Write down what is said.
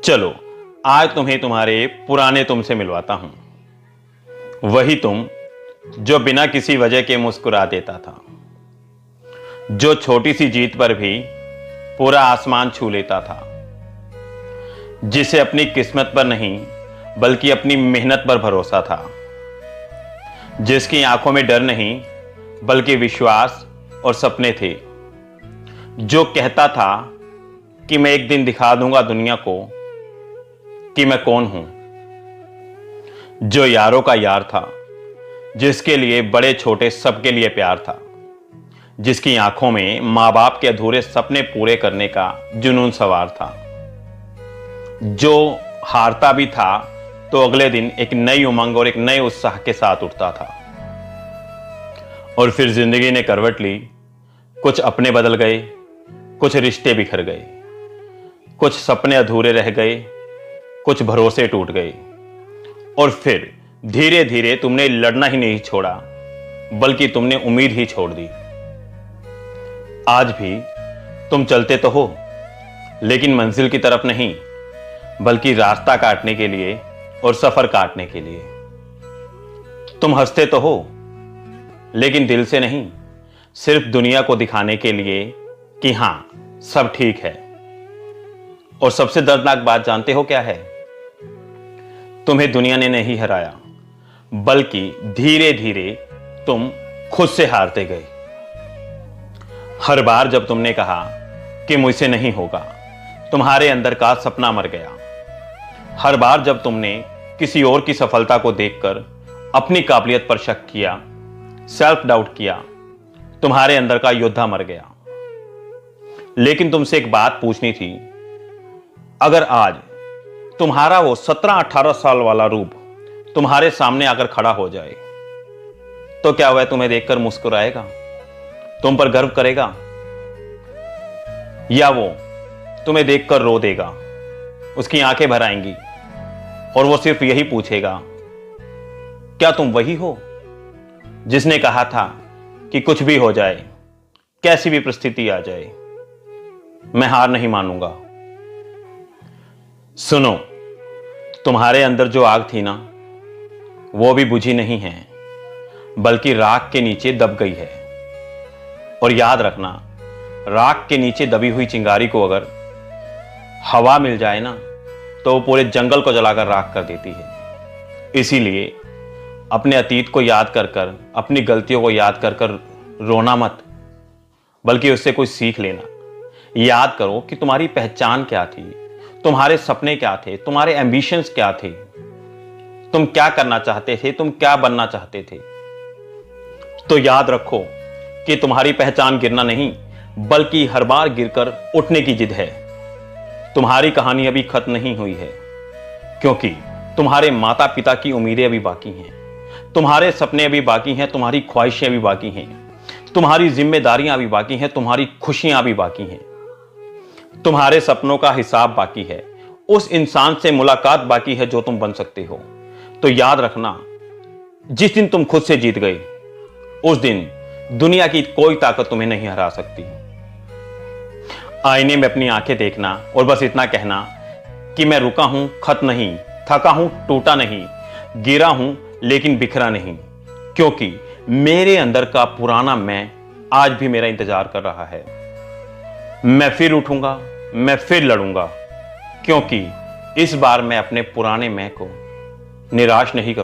चलो आज तुम्हें तुम्हारे पुराने तुमसे मिलवाता हूं। वही तुम जो बिना किसी वजह के मुस्कुरा देता था, जो छोटी सी जीत पर भी पूरा आसमान छू लेता था, जिसे अपनी किस्मत पर नहीं बल्कि अपनी मेहनत पर भरोसा था, जिसकी आंखों में डर नहीं बल्कि विश्वास और सपने थे, जो कहता था कि मैं एक दिन दिखा दूंगा दुनिया को कि मैं कौन हूं, जो यारों का यार था, जिसके लिए बड़े छोटे सबके लिए प्यार था, जिसकी आंखों में मां बाप के अधूरे सपने पूरे करने का जुनून सवार था, जो हारता भी था तो अगले दिन एक नई उमंग और एक नए उत्साह के साथ उठता था। और फिर जिंदगी ने करवट ली, कुछ अपने बदल गए, कुछ रिश्ते बिखर गए, कुछ सपने अधूरे रह गए, कुछ भरोसे टूट गए, और फिर धीरे धीरे तुमने लड़ना ही नहीं छोड़ा बल्कि तुमने उम्मीद ही छोड़ दी। आज भी तुम चलते तो हो, लेकिन मंजिल की तरफ नहीं बल्कि रास्ता काटने के लिए और सफर काटने के लिए। तुम हंसते तो हो, लेकिन दिल से नहीं, सिर्फ दुनिया को दिखाने के लिए कि हां सब ठीक है। और सबसे दर्दनाक बात जानते हो क्या है? तुम्हें दुनिया ने नहीं हराया बल्कि धीरे धीरे तुम खुद से हारते गए। हर बार जब तुमने कहा कि मुझसे नहीं होगा, तुम्हारे अंदर का सपना मर गया। हर बार जब तुमने किसी और की सफलता को देखकर अपनी काबिलियत पर शक किया, सेल्फ डाउट किया, तुम्हारे अंदर का योद्धा मर गया। लेकिन तुमसे एक बात पूछनी थी, अगर आज तुम्हारा वो 17-18 साल वाला रूप तुम्हारे सामने आकर खड़ा हो जाए, तो क्या वह तुम्हें देखकर मुस्कुराएगा, तुम पर गर्व करेगा, या वो तुम्हें देखकर रो देगा, उसकी आंखें भर आएंगी और वो सिर्फ यही पूछेगा, क्या तुम वही हो जिसने कहा था कि कुछ भी हो जाए, कैसी भी परिस्थिति आ जाए, मैं हार नहीं मानूंगा। सुनो, तुम्हारे अंदर जो आग थी ना, वो भी बुझी नहीं है बल्कि राख के नीचे दब गई है। और याद रखना, राख के नीचे दबी हुई चिंगारी को अगर हवा मिल जाए ना, तो वो पूरे जंगल को जलाकर राख कर देती है। इसीलिए अपने अतीत को याद कर कर, अपनी गलतियों को याद कर कर रोना मत, बल्कि उससे कुछ सीख लेना। याद करो कि तुम्हारी पहचान क्या थी, तुम्हारे सपने क्या थे, तुम्हारे एम्बिशंस क्या थे, तुम क्या करना चाहते थे, तुम क्या बनना चाहते थे। तो याद रखो कि तुम्हारी पहचान गिरना नहीं बल्कि हर बार गिरकर उठने की जिद है। तुम्हारी कहानी अभी खत्म नहीं हुई है, क्योंकि तुम्हारे माता पिता की उम्मीदें अभी बाकी हैं, तुम्हारे सपने अभी बाकी हैं, तुम्हारी ख्वाहिशें अभी बाकी हैं, तुम्हारी जिम्मेदारियां अभी बाकी हैं, तुम्हारी खुशियां अभी बाकी हैं, तुम्हारे सपनों का हिसाब बाकी है, उस इंसान से मुलाकात बाकी है जो तुम बन सकते हो। तो याद रखना, जिस दिन तुम खुद से जीत गए, उस दिन दुनिया की कोई ताकत तुम्हें नहीं हरा सकती। आईने में अपनी आंखें देखना और बस इतना कहना कि मैं रुका हूं, खत्म नहीं, थका हूं, टूटा नहीं, गिरा हूं लेकिन बिखरा नहीं, क्योंकि मेरे अंदर का पुराना मैं आज भी मेरा इंतजार कर रहा है। मैं फिर उठूंगा, मैं फिर लड़ूंगा, क्योंकि इस बार मैं अपने पुराने मैं को निराश नहीं करूंगा।